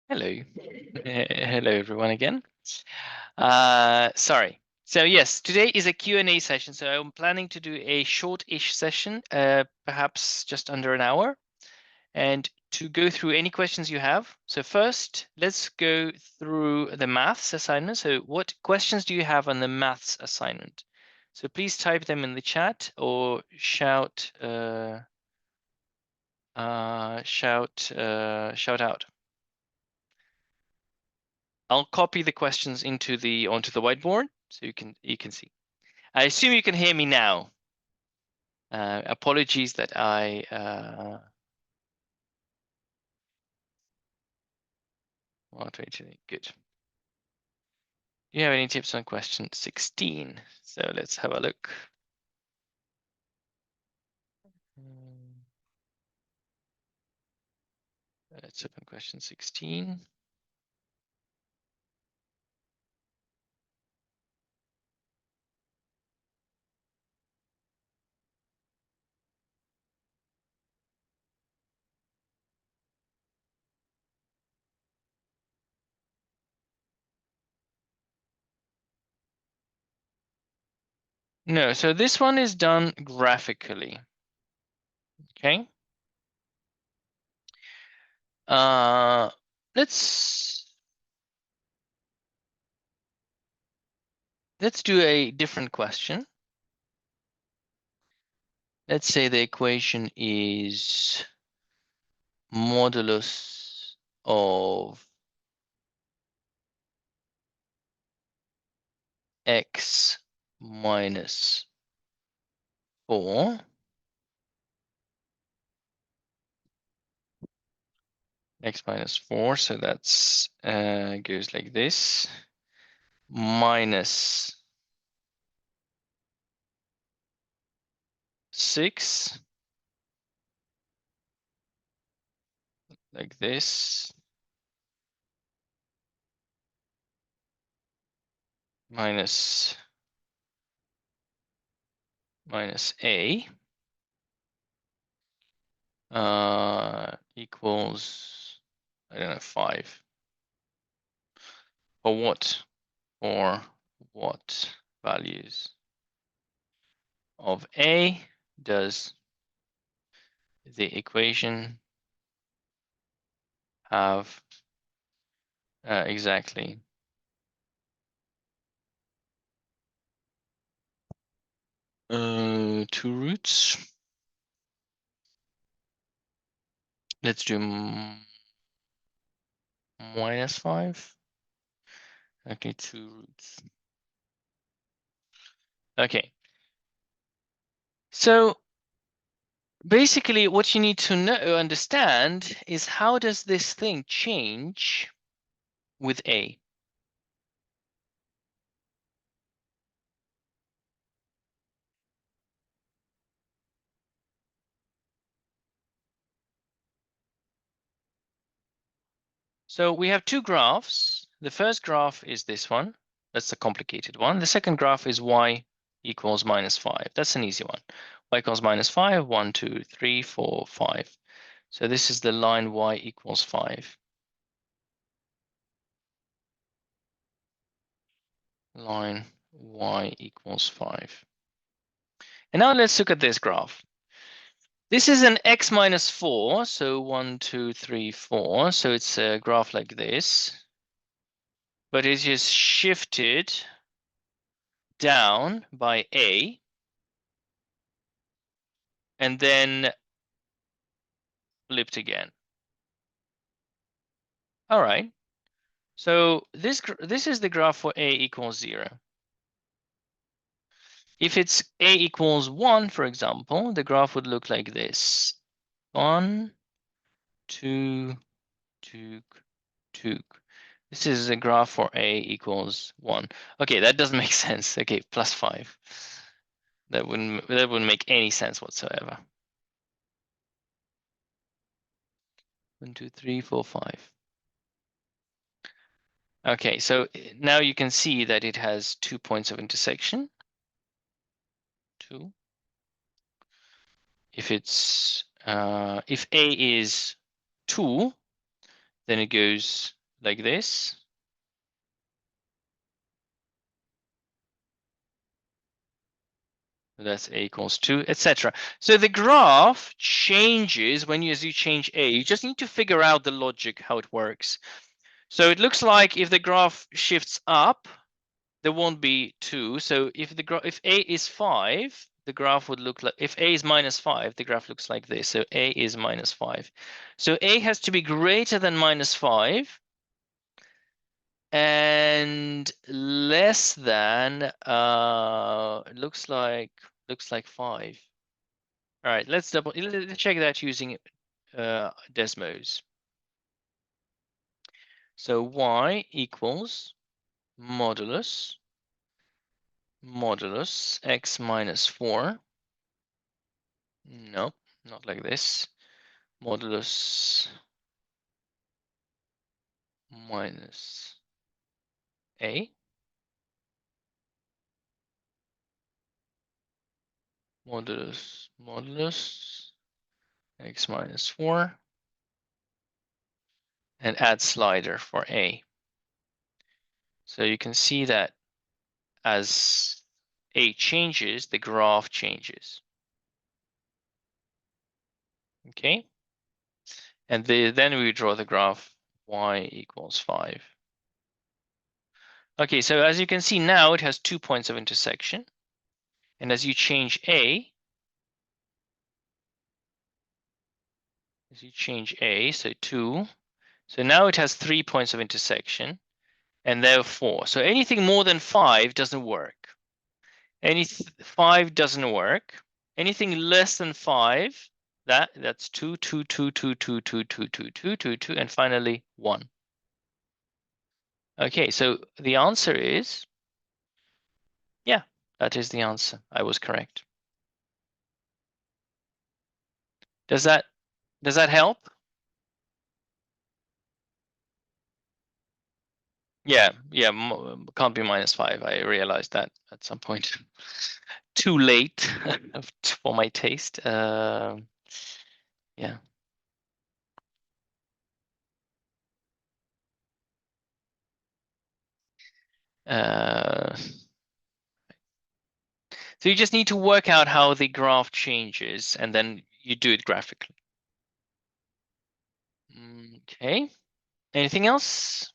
Hello. Hello, everyone again. Sorry. So yes, today is a Q&A session. So I'm planning to do a short-ish session, perhaps just under an hour, and to go through any questions you have. So first, let's go through the maths assignment. So what questions do you have on the maths assignment? So please type them in the chat or shout out. I'll copy the questions onto the whiteboard so you can see. I assume you can hear me now. Apologies that I good. Do you have any tips on question 16? So let's have a look. Let's open question 16. No, so this one is done graphically. Okay. Let's do a different question. Let's say the equation is modulus of x minus 4 x minus 4, so that's goes like this, minus 6 like this, minus a equals, I don't know, 5. For what values of a does the equation have exactly 2 roots? Let's do minus 5. Okay, 2 roots. Okay. So basically what you need to understand is how does this thing change with a? So we have 2 graphs. The first graph is this one. That's the complicated one. The second graph is y equals minus 5. That's an easy one. Y equals minus 5, 1, 2, 3, 4, 5. So this is the line y equals 5. Line y equals 5. And now let's look at this graph. This is an x minus 4, so 1, 2, 3, 4. So it's a graph like this, but it is shifted down by a, and then flipped again. All right. So this is the graph for a equals 0. If it's a equals 1, for example, the graph would look like this. 1, 2, 2, 2. This is a graph for a equals 1. Okay, that doesn't make sense. Okay, plus 5. That wouldn't make any sense whatsoever. 1, 2, 3, 4, 5. Okay, so now you can see that it has 2 points of intersection. 2. If it's if a is 2, then it goes like this. That's a equals 2, etc. So the graph changes as you change a. You just need to figure out the logic, how it works. So it looks like if the graph shifts up, there won't be 2. So if a is 5, the graph would look like, if a is -5, the graph looks like this. So a is -5. So a has to be greater than -5 and less than looks like 5. All right, let's check that using Desmos. So y equals modulus x minus 4. No, not like this. Modulus minus a. Modulus x minus 4. And add slider for a. So you can see that as a changes, the graph changes. Okay. And then we draw the graph y equals 5. Okay, so as you can see now, it has 2 points of intersection. And as you change a, so 2, so now it has 3 points of intersection, and therefore, so anything more than 5 doesn't work. 5 doesn't work. Anything less than 5, that's 2, 2, 2, 2, 2, 2, 2, 2, 2, 2, 2, and finally 1. Okay, so the answer is, yeah, that is the answer. I was correct. Does that help? Yeah, can't be -5. I realized that at some point. Too late for my taste. Yeah. So you just need to work out how the graph changes, and then you do it graphically. Okay. Anything else?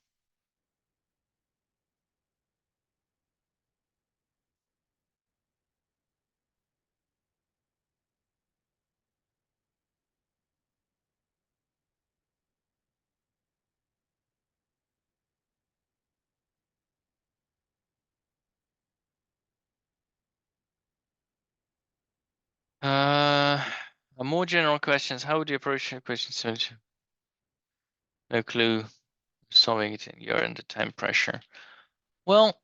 A more general questions. How would you approach a question solution? No clue. Solving it. You're under time pressure. Well,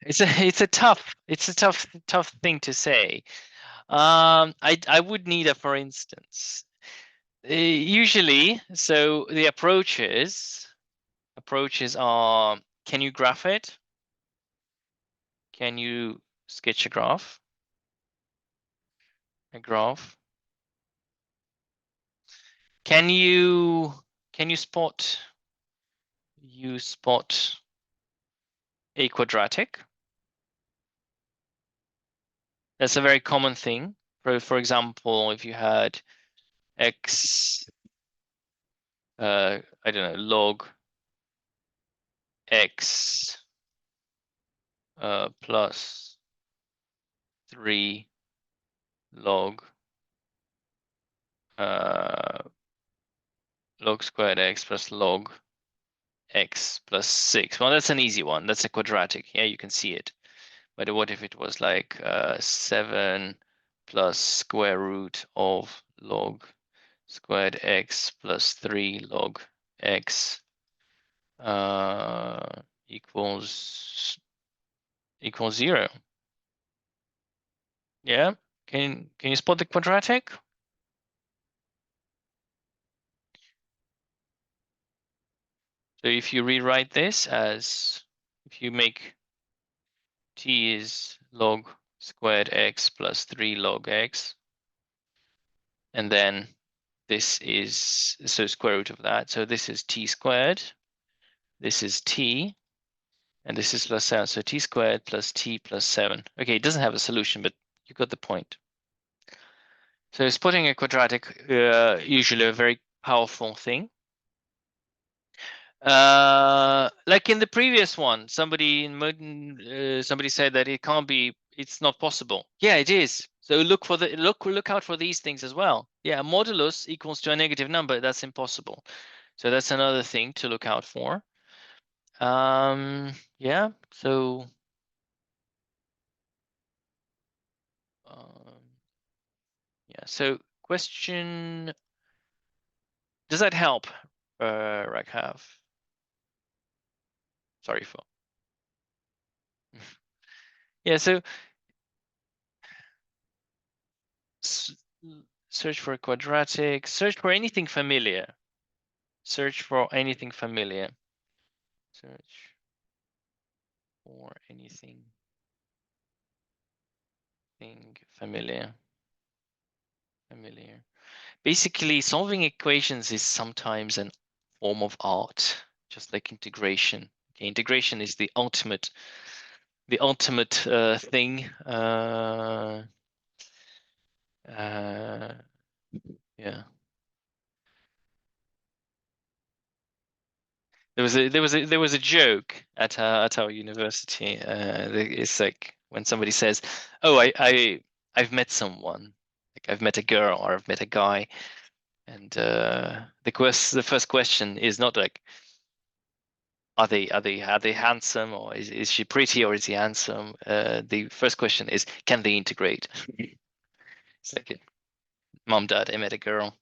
it's a tough thing to say. I would need a for instance. Usually, so the approaches are: can you graph it? Can you sketch a graph? Can you spot a quadratic? That's a very common thing. For example, if you had x, I don't know, log x plus 3 log log squared x plus log x plus 6. Well, that's an easy one. That's a quadratic. Yeah, you can see it. But what if it was like 7 plus square root of log squared x plus 3 log x equals 0? Yeah. Can you spot the quadratic? So if you rewrite this as, if you make t is log squared x plus 3 log x. And then this is, so square root of that. So this is t squared. This is t. And this is plus 7. So t squared plus t plus 7. Okay, it doesn't have a solution, but you got the point. So spotting a quadratic, usually a very powerful thing. Like in the previous one, somebody said that it can't be, it's not possible. Yeah, it is. So look for the look out for these things as well. Yeah, modulus equals to a negative number. That's impossible. So that's another thing to look out for. Yeah. So yeah. So question. Does that help, Raghav? Sorry for. Yeah. So search for a quadratic. Search for anything familiar. Search for anything familiar. Search for anything familiar. Basically, solving equations is sometimes a form of art, just like integration. Okay, integration is the ultimate thing. Yeah. There was a joke at our university. It's like when somebody says, "Oh, I've met someone, like I've met a girl or I've met a guy," and the first question is not like, are they handsome, or is she pretty, or is he handsome? The first question is, can they integrate? It's like, mom, dad, I met a girl.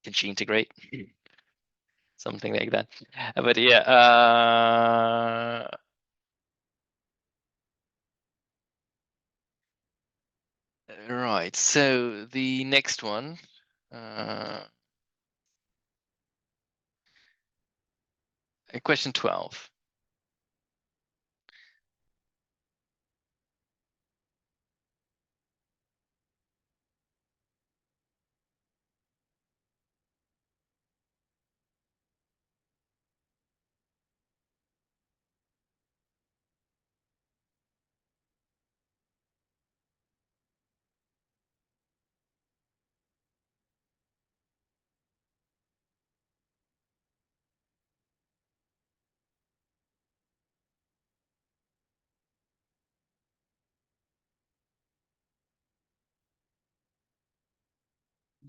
Can she integrate? Something like that. But yeah. Right. So the next one. Question 12.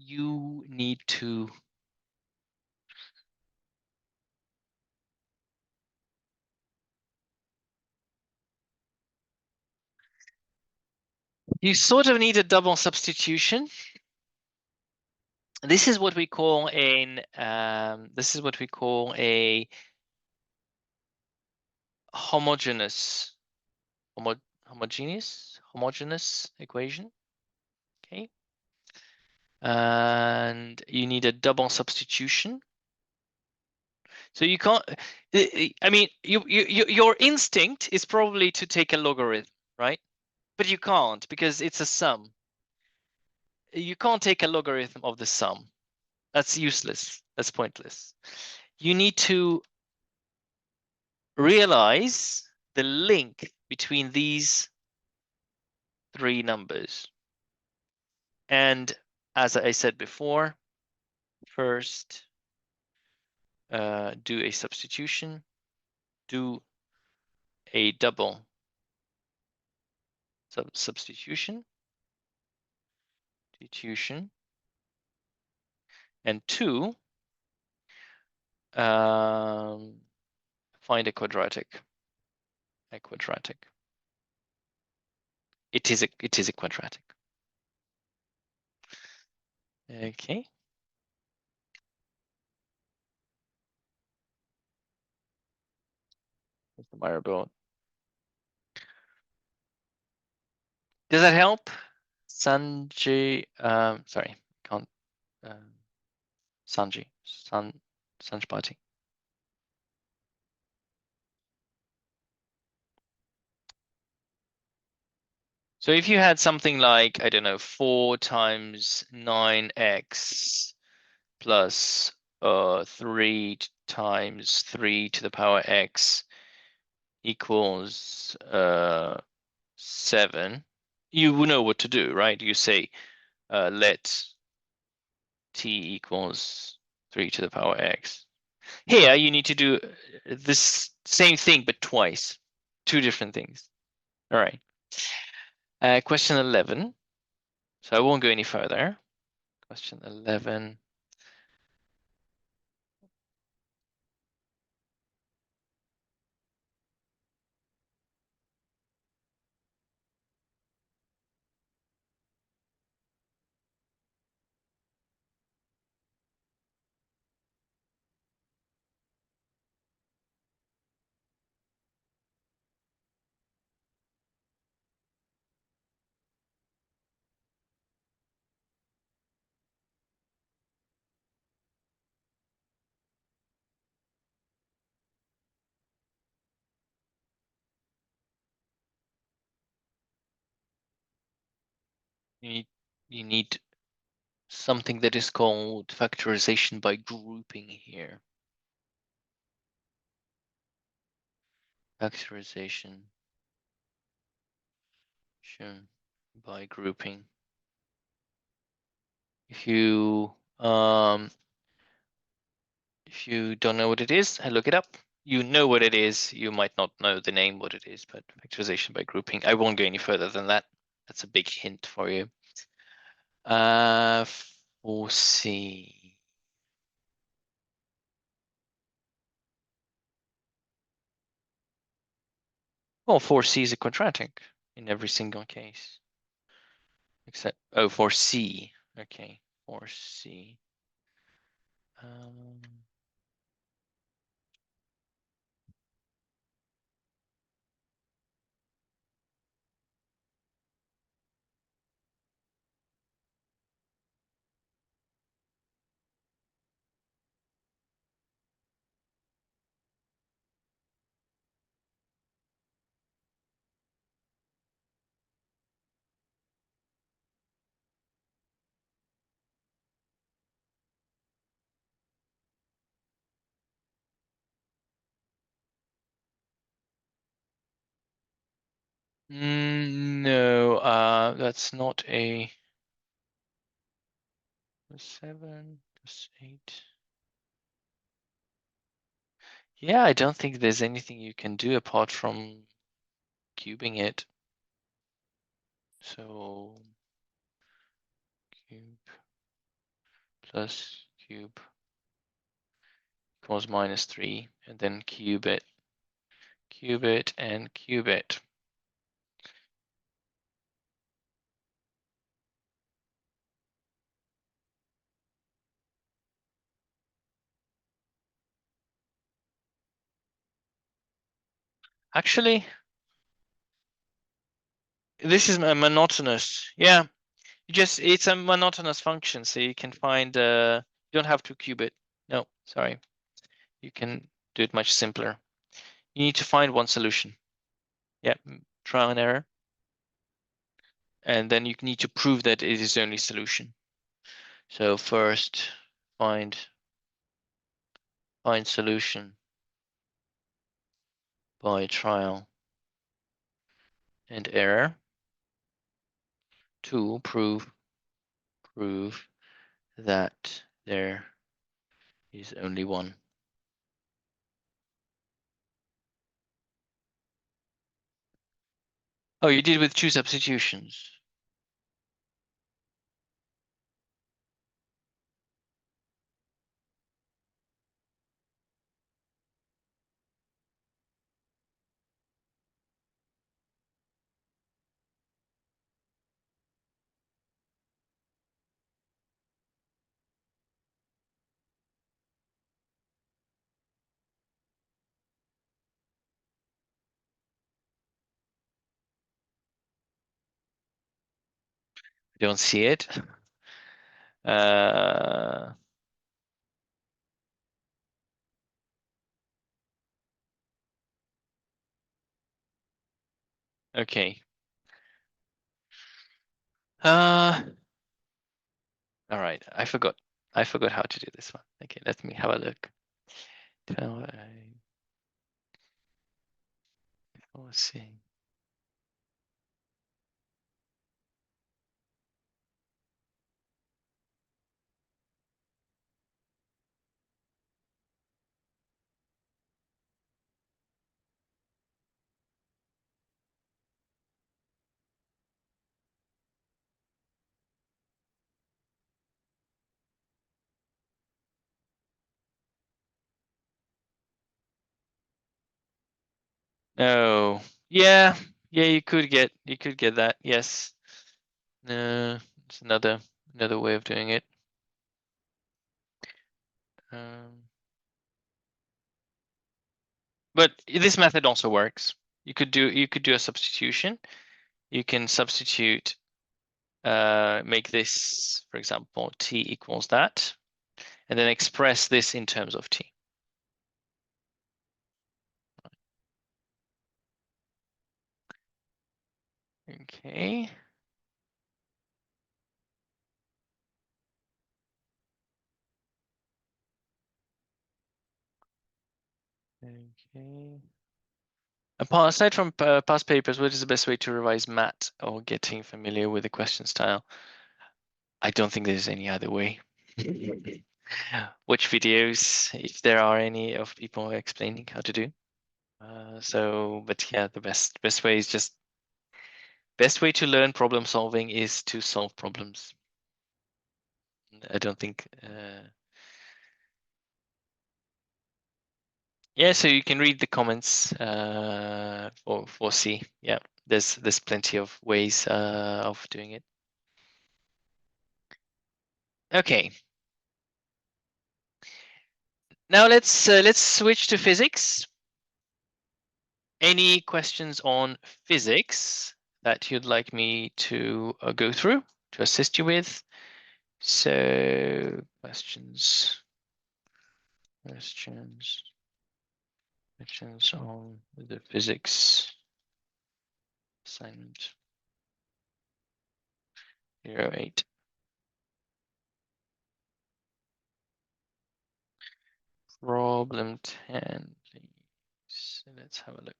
You need to sort of need a double substitution. This is what we call a homogeneous equation. Okay. And you need a double substitution. So you can't, I mean, your instinct is probably to take a logarithm, right? But you can't, because it's a sum. You can't take a logarithm of the sum. That's useless. That's pointless. You need to realize the link between these three numbers. And as I said before, first do a substitution, do a double substitution, and two, find a quadratic. It is a quadratic. Okay. That's the Meyer board. Does that help? Sanjay, sorry, can't, Sanjpati. So if you had something like, I don't know, 4 times 9x plus 3 times 3 to the power x equals 7, you will know what to do, right? You say let t equals 3 to the power x. Here you need to do this same thing but twice, 2 different things. All right. Question 11. So I won't go any further. Question 11. You need something that is called factorization by grouping here. Factorization by grouping. If you don't know what it is, I look it up. You know what it is. You might not know the name what it is, but factorization by grouping. I won't go any further than that. That's a big hint for you. For C. Well, 4C is a quadratic in every single case. Except, oh, 4C. Okay, 4C. No, that's not a 7 plus 8. Yeah, I don't think there's anything you can do apart from cubing it. So cube plus cube equals -3, and then cube it, and cube it. Actually, this is a monotonous. Yeah, it's a monotonous function, so you can find. You don't have to cube it. No, sorry. You can do it much simpler. You need to find one solution. Yeah, trial and error. And then you need to prove that it is the only solution. So first, find solution by trial and error. 2, prove that there is only one. Oh, you did with 2 substitutions. I don't see it. Okay. All right, I forgot how to do this one. Okay, let me have a look. Let's see. Oh, yeah, you could get that. Yes. No, it's another way of doing it. But this method also works. You could do a substitution. You can substitute, make this, for example, t equals that, and then express this in terms of t. Okay. Okay. Aside from past papers, what is the best way to revise math or getting familiar with the question style? I don't think there's any other way. Watch videos if there are any of people explaining how to do. But yeah, the best way is just best way to learn problem solving is to solve problems. I don't think. Yeah, so you can read the comments for C. Yeah, there's plenty of ways of doing it. Okay. Now let's switch to physics. Any questions on physics that you'd like me to go through to assist you with? So questions on the physics assignment 08. Problem 10, please. Let's have a look.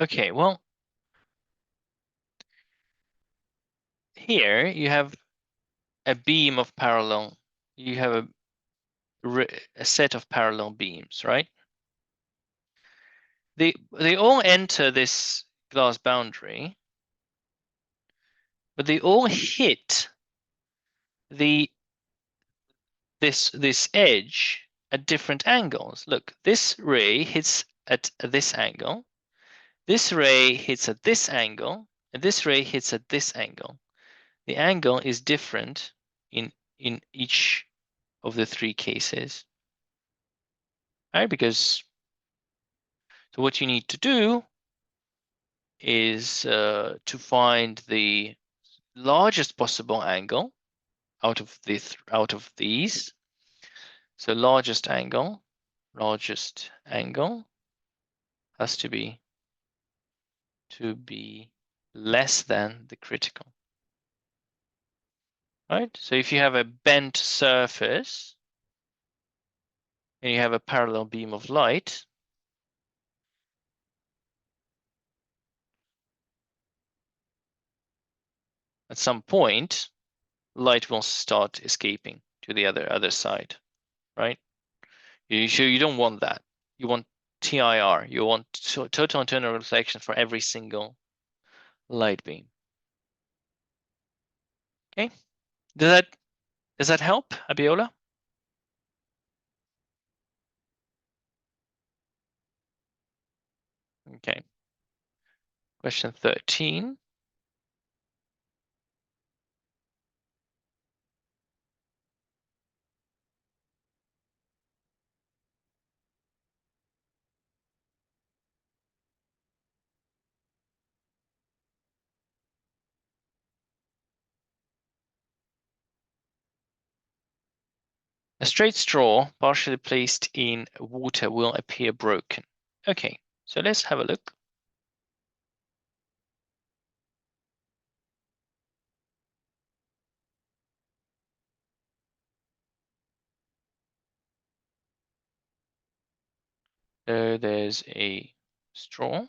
Okay, well, here you have a beam of parallel. You have a set of parallel beams, right? They all enter this glass boundary, but they all hit this edge at different angles. Look, this ray hits at this angle, this ray hits at this angle, and this ray hits at this angle. The angle is different in each of the three cases, right? Because so what you need to do is to find the largest possible angle out of these. So largest angle has to be less than the critical, right? So if you have a bent surface and you have a parallel beam of light, at some point, light will start escaping to the other side, right? You don't want that. You want TIR. You want total internal reflection for every single light beam. Okay, does that help, Abiola? Okay. Question 13. A straight straw partially placed in water will appear broken. Okay, so let's have a look. So there's a straw.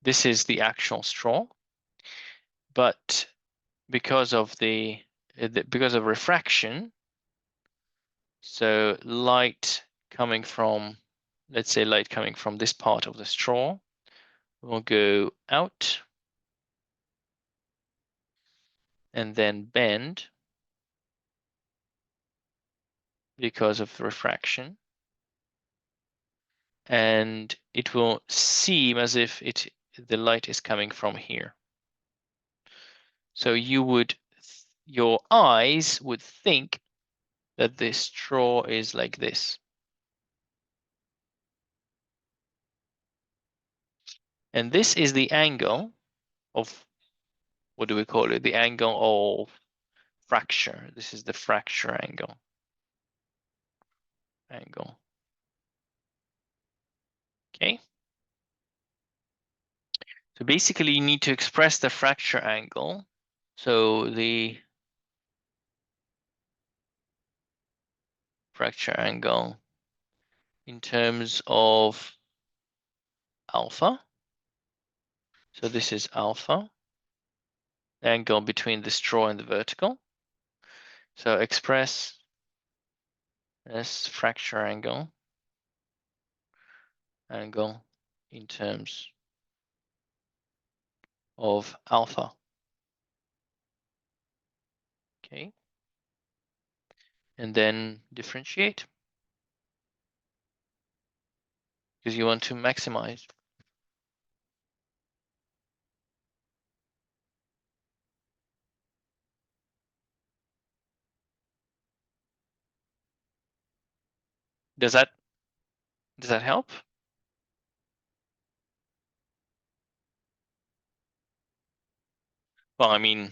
This is the actual straw, but because of because of refraction, so light coming from, let's say light coming from this part of the straw will go out and then bend because of refraction, and it will seem as if the light is coming from here. So your eyes would think that this straw is like this. And this is the angle of, what do we call it? The angle of fracture. This is the fracture angle. Okay. So basically you need to express the fracture angle. So the fracture angle in terms of alpha. So this is alpha, the angle between the straw and the vertical. So express this fracture angle in terms of alpha. Okay. And then differentiate because you want to maximize. Does that help? Well, I mean,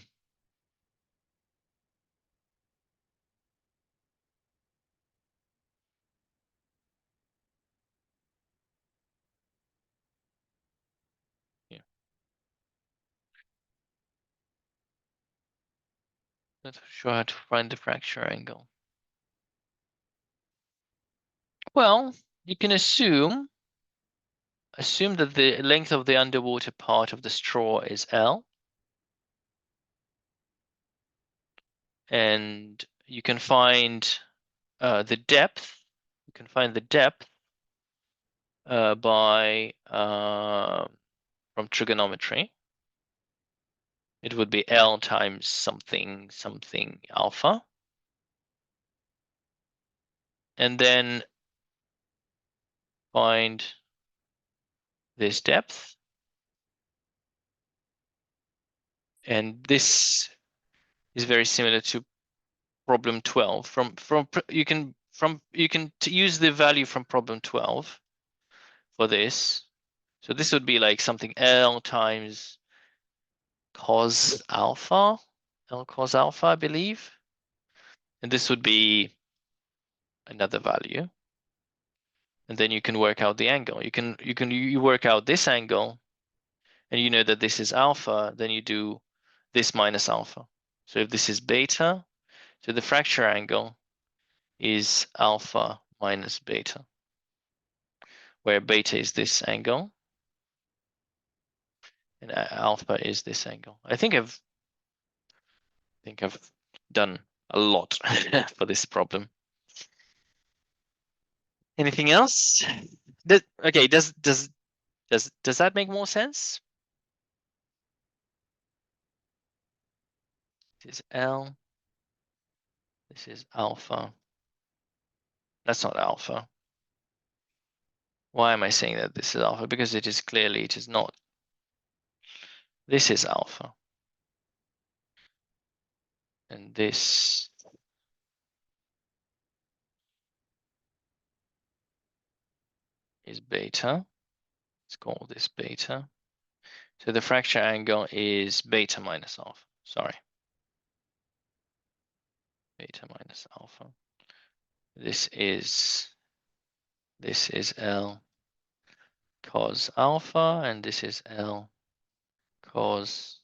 yeah. Not sure how to find the fracture angle. Well, you can assume that the length of the underwater part of the straw is L. And you can find the depth. You can find the depth by from trigonometry. It would be L times something something alpha. And then find this depth. And this is very similar to problem 12. You can use the value from problem 12 for this. So this would be like something L times cos alpha, L cos alpha, I believe. And this would be another value. And then you can work out the angle. You work out this angle, and you know that this is alpha, then you do this minus alpha. So if this is beta, so the fracture angle is alpha minus beta, where beta is this angle and alpha is this angle. I think I've done a lot for this problem. Anything else? Okay, does that make more sense? This is L. This is alpha. That's not alpha. Why am I saying that this is alpha? Because it is not. This is alpha. And this is beta. Let's call this beta. So the fracture angle is beta minus alpha. Sorry. beta minus alpha. This is L cos alpha, and this is L cos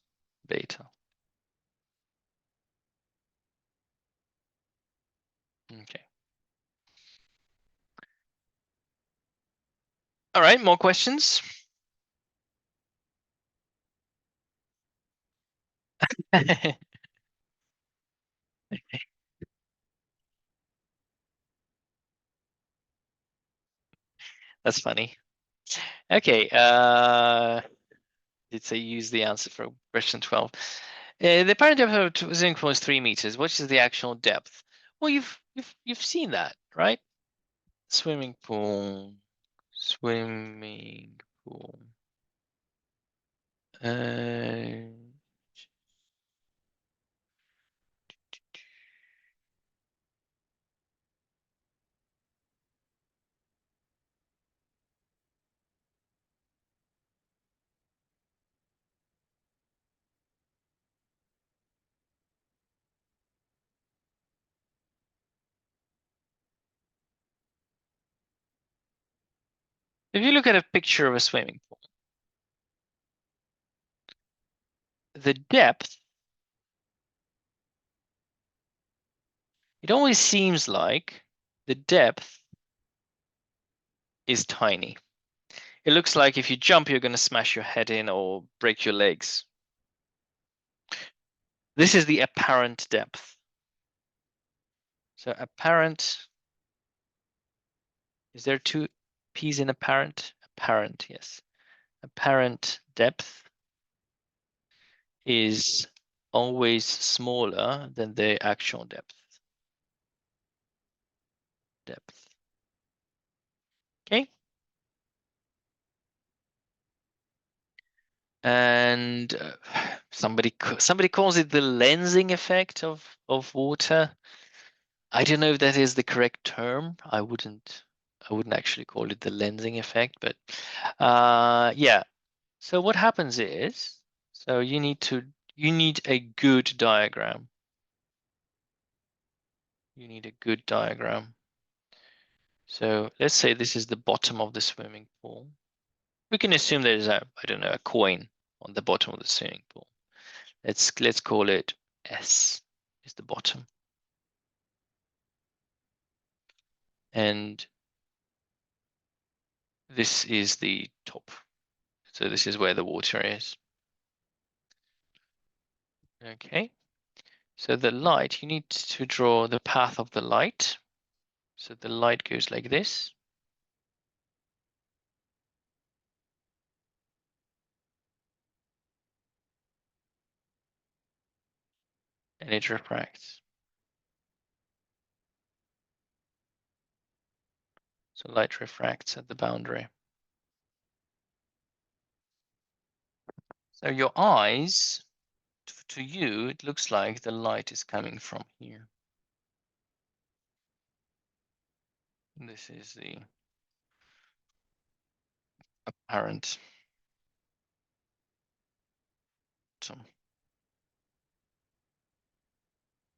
beta. Okay. All right, more questions? That's funny. Okay, did say use the answer for question 12. The apparent depth of a swimming pool is 3 meters. What is the actual depth? Well, you've seen that, right? Swimming pool. Uh, if you look at a picture of a swimming pool, the depth, it always seems like the depth is tiny. It looks like if you jump, you're going to smash your head in or break your legs. This is the apparent depth. So apparent, is there two P's in apparent? Apparent, yes. Apparent depth is always smaller than the actual depth. Okay. And somebody calls it the lensing effect of water. I don't know if that is the correct term. I wouldn't actually call it the lensing effect, but yeah. So what happens is, so you need a good diagram. You need a good diagram. So let's say this is the bottom of the swimming pool. We can assume there's I don't know, a coin on the bottom of the swimming pool. Let's call it S is the bottom. And this is the top. So this is where the water is. Okay. So the light, you need to draw the path of the light. So the light goes like this. And it refracts. So light refracts at the boundary. So your eyes, to you, it looks like the light is coming from here. This is the apparent bottom.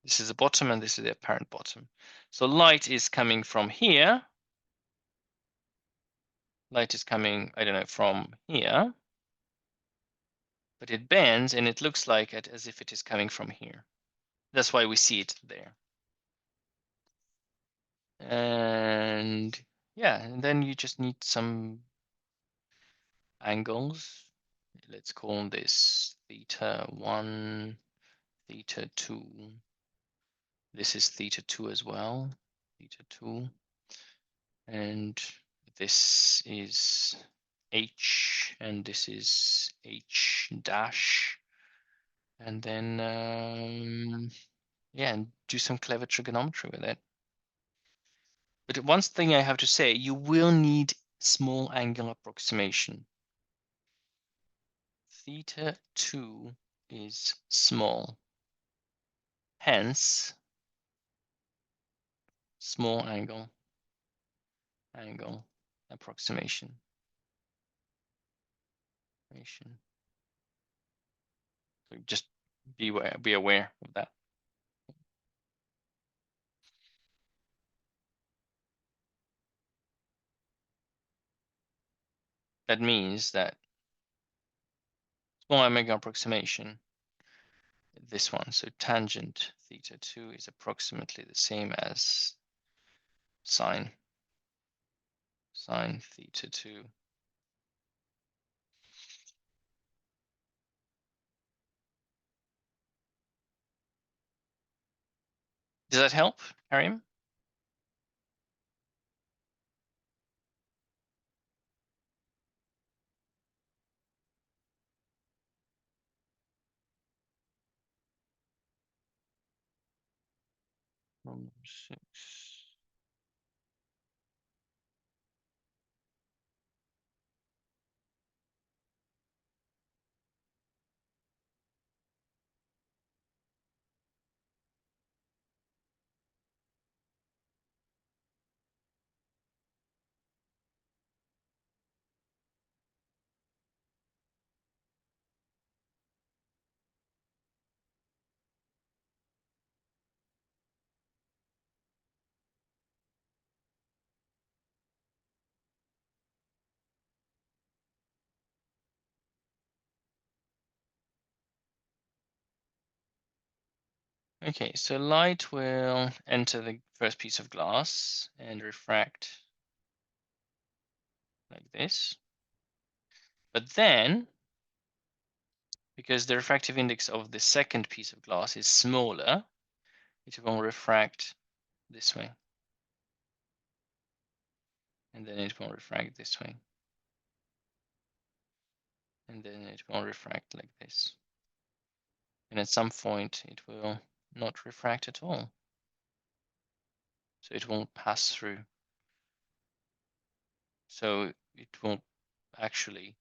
This is the bottom and this is the apparent bottom. So light is coming from here. Light is coming, I don't know, from here. But it bends and it looks like it as if it is coming from here. That's why we see it there. And yeah, and then you just need some angles. Let's call this theta 1, theta 2. This is theta 2 as well, theta 2. And this is H, and this is H dash. And then, yeah, and do some clever trigonometry with it. But one thing I have to say, you will need small angle approximation. Theta 2 is small. Hence, small angle approximation. So just be aware of that. that means that small omega approximation, this one, so tangent theta 2 is approximately the same as sine theta 2. Does that help, Karim? Problem 6. Okay, so light will enter the first piece of glass and refract like this. But then, because the refractive index of the second piece of glass is smaller, it will refract this way. And then it will refract this way. And then it will refract like this. And at some point, it will not refract at all. So it won't pass through. So it won't actually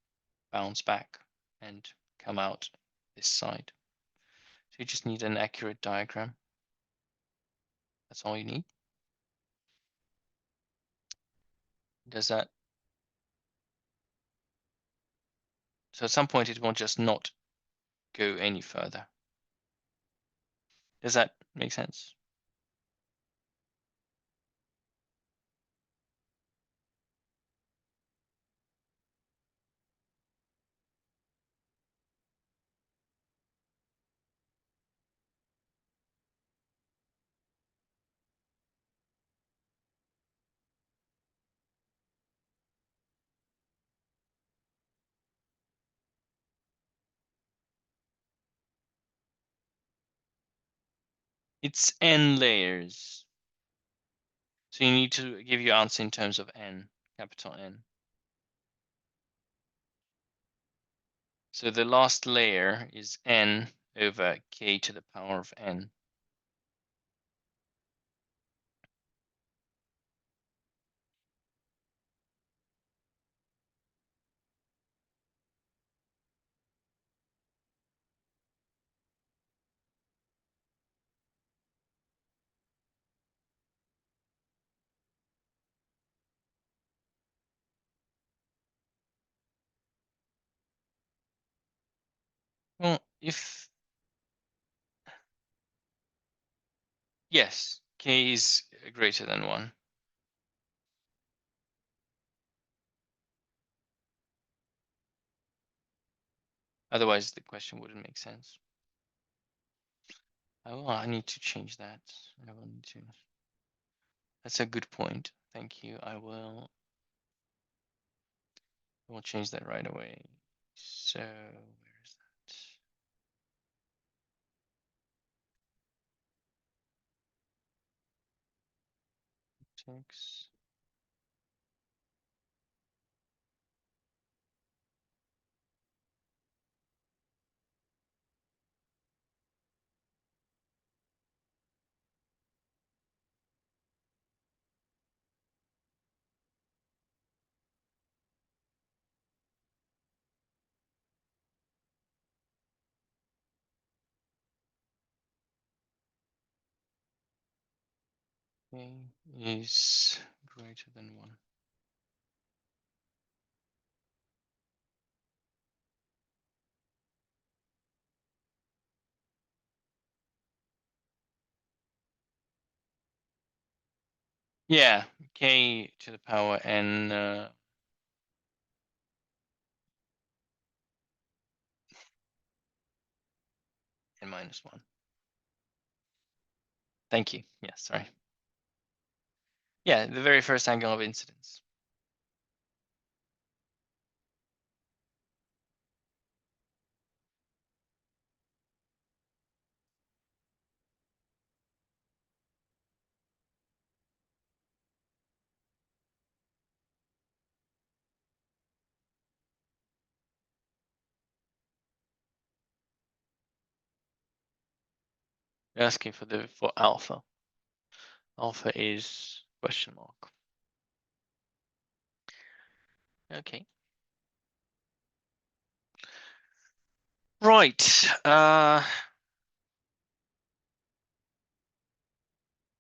bounce back and come out this side. So you just need an accurate diagram. That's all you need. Does that? So at some point it won't just not go any further. Does that make sense? It's n layers. So you need to give your answer in terms of n, capital N. So the last layer is n over k to the power of n. Well, if, yes, k is greater than 1. Otherwise, the question wouldn't make sense. Oh, I need to change that. I will need to. That's a good point. Thank you. I will change that right away. So where is that? Text. K is greater than 1. Yeah, k to the power n n minus 1. Thank you. Yeah, sorry. Yeah, the very first angle of incidence. You're asking for alpha. Alpha is question mark. Okay. Right.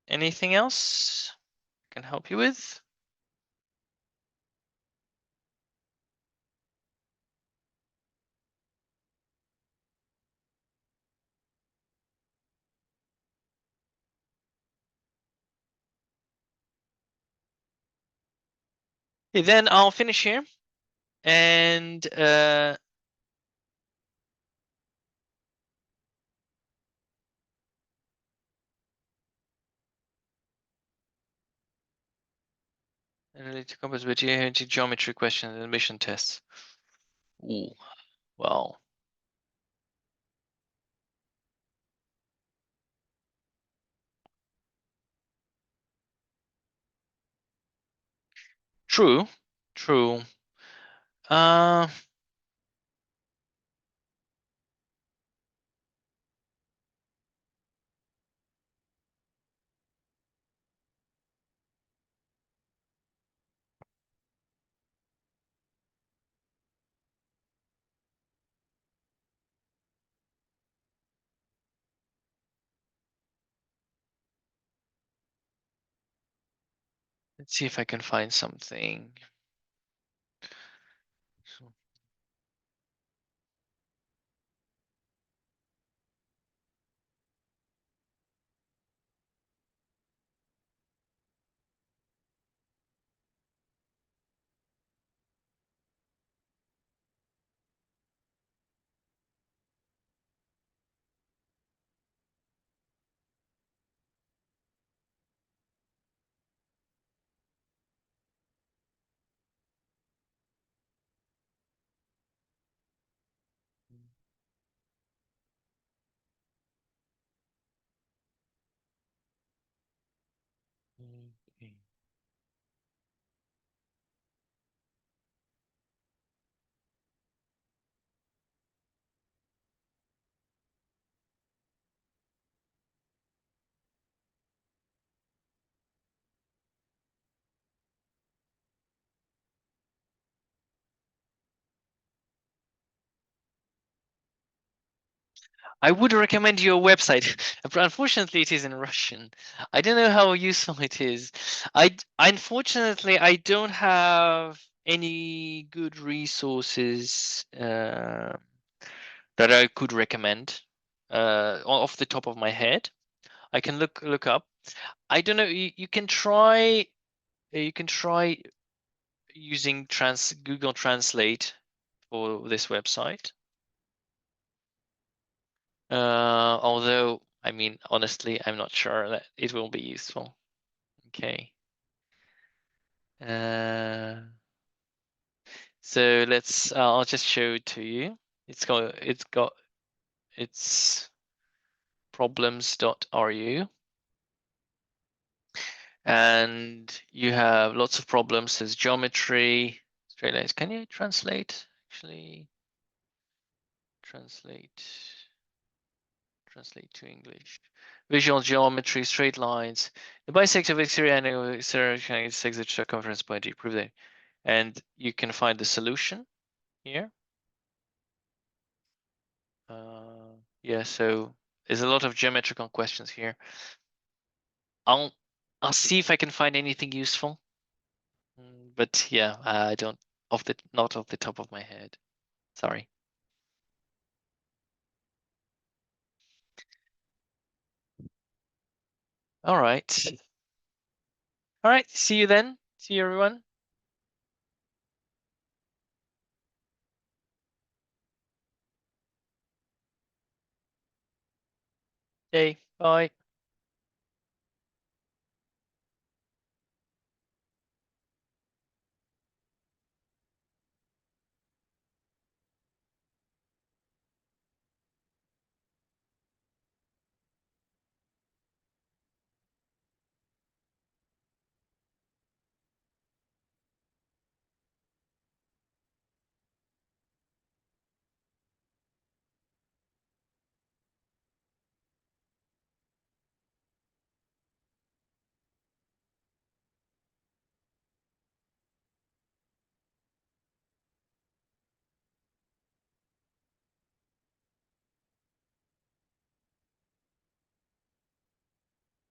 Anything else I can help you with? Okay, then I'll finish here. And related to COMPOS Y12 geometry questions and admission tests. Ooh, well. True. Let's see if I can find something. Okay. I would recommend your website. Unfortunately, it is in Russian. I don't know how useful it is. Unfortunately, I don't have any good resources that I could recommend off the top of my head. I can look up. I don't know. You can try. You can try using Google Translate for this website. Although, I mean, honestly, I'm not sure that it will be useful. Okay. So let's, I'll just show it to you. It's problems.ru. And you have lots of problems. There's geometry, straight lines. Can you translate? Actually, translate to English. Visual geometry, straight lines. The bisect of exterior and exterior intersects the circumference point. You prove that, and you can find the solution here. Yeah, so there's a lot of geometrical questions here. I'll see if I can find anything useful. But yeah, I don't not off the top of my head. Sorry. All right. All right. See you then. See you, everyone. day. Bye.